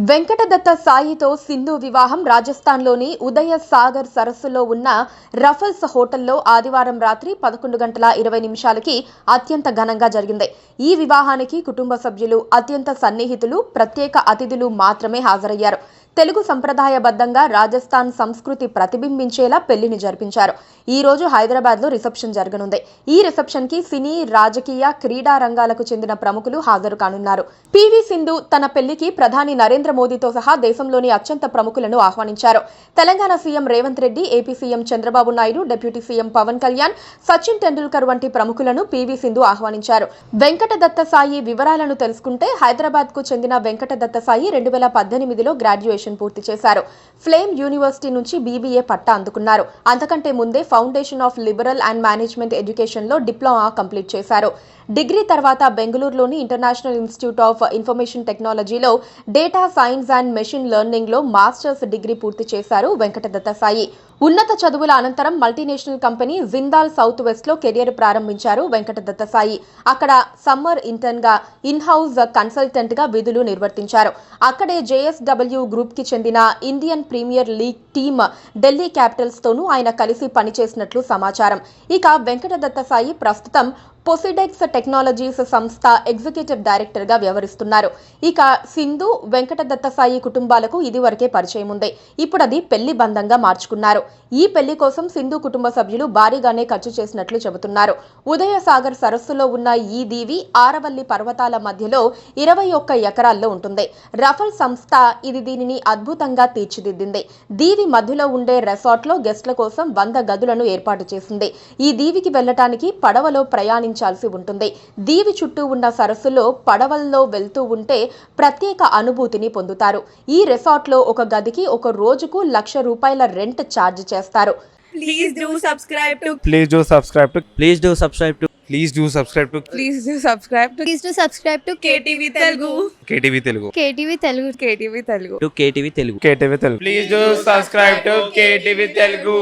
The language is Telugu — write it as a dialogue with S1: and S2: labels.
S1: వెంకటదత్త సాయితో సింధు వివాహం రాజస్థాన్లోని ఉదయ సాగర్ సరస్సులో ఉన్న రఫల్స్ హోటల్లో ఆదివారం రాత్రి 11:20 అత్యంత ఘనంగా జరిగింది. ఈ వివాహానికి కుటుంబ సభ్యులు, అత్యంత సన్నిహితులు, ప్రత్యేక అతిథులు మాత్రమే హాజరయ్యారు. తెలుగు సంప్రదాయబద్ధంగా రాజస్థాన్ సంస్కృతి ప్రతిబింబించేలా పెళ్లిని జరిపించారు. ఈ రోజు హైదరాబాద్లో రిసెప్షన్ జరగనుంది. ఈ రిసెప్షన్ కి సినీ, రాజకీయ, క్రీడా రంగాలకు చెందిన ప్రముఖులు హాజరు కానున్నారు. పివి సింధు తన పెళ్లికి ప్రధాని నరేంద్ర మోదీతో సహా దేశంలోని అత్యంత ప్రముఖులను ఆహ్వానించారు. Telangana CM Revanth Reddy, AP CM Chandrababu Naidu, deputy CM Pawan Kalyan, Sachin Tendulkar వంటి ప్రముఖులను పివి సింధు ఆహ్వానించారు. వెంకటదత్త సాయి వివరాలను తెలుసుకుంటే, హైదరాబాద్ కు చెందిన వెంకటదత్త సాయి 2018లో గ్రాడ్యుయేషన్ పూర్తి చేశారు. ఫ్లేమ్ యూనివర్సిటీ నుంచి బీబీఏ పట్టా అందుకున్నారు. అంతకంటే ముందే foundation of liberal and management education లో డిప్లొమా కంప్లీట్ చేశారు. డిగ్రీ తర్వాత బెంగళూరులోని ఇంటర్నేషనల్ ఇన్స్టిట్యూట్ ఆఫ్ ఇన్ఫర్మేషన్ టెక్నాలజీలో data science and machine learning లో మాస్టర్స్ డిగ్రీ పూర్తి చేశారు వెంకటదత్త సాయి. ఉన్నత చదువుల అనంతరం multinational company Jindal south west లో కెరియర్ ప్రారంభించారు వెంకటదత్త సాయి. అక్కడ సమ్మర్ ఇంటర్న్ గా, ఇన్ హౌస్ కన్సల్టెంట్ గా విధులు నిర్వర్తించారు. అక్కడే జేఎస్డబ్ల్యూ గ్రూప్ కి చెందిన Indian Premier League team Delhi Capitals తోనూ ఆయన కలిసి పనిచేసినట్లు సమాచారం. ఇక వెంకటదత్త సాయి ప్రస్తుతం పొసిడెక్స్ టెక్నాలజీస్ సంస్థ ఎగ్జిక్యూటివ్ డైరెక్టర్ గా వ్యవహరిస్తున్నారు. ఇక సింధు, వెంకటదత్త సాయి కుటుంబాలకు ఇదివరకే పరిచయం ఉంది. ఇప్పుడు అది పెళ్లి బంధంగా మార్చుకున్నారు. ఈ పెళ్లి కోసం సింధు కుటుంబ సభ్యులు భారీగానే ఖర్చు చేసినట్లు చెబుతున్నారు. ఉదయ సాగర్ సరస్సులో ఉన్న ఈ దీవి ఆరవల్లి పర్వతాల మధ్యలో 21 ఎకరాల్లో ఉంటుంది. రఫల్ సంస్థ దీనిని అద్భుతంగా తీర్చిదిద్దింది. దీవి మధ్యలో ఉండే రెసార్ట్ లో గెస్ట్ల కోసం 100 గదులను ఏర్పాటు చేసింది. ఈ దీవికి వెళ్లటానికి పడవలో ప్రయాణించాల్సి ఉంటుంది. దీవి చుట్టూ ఉన్న సరస్సులో పడవల్లో వెళ్తూ ఉంటే ప్రత్యేక అనుభూతిని పొందుతారు. ఈ రెసార్ట్ లో ఒక గదికి ఒక రోజుకు ₹1,00,000 రెంట్ ఛార్జ్ చేస్తారు.
S2: Please do subscribe to
S3: Please do subscribe to
S4: Please do subscribe to
S3: Please do subscribe to
S2: Please do subscribe to
S5: Please do subscribe to
S2: KTV Telugu.
S3: KTV Telugu.
S5: KTV Telugu.
S2: KTV Telugu.
S4: KTV Telugu.
S3: KTV Telugu. Please do subscribe to KTV Telugu.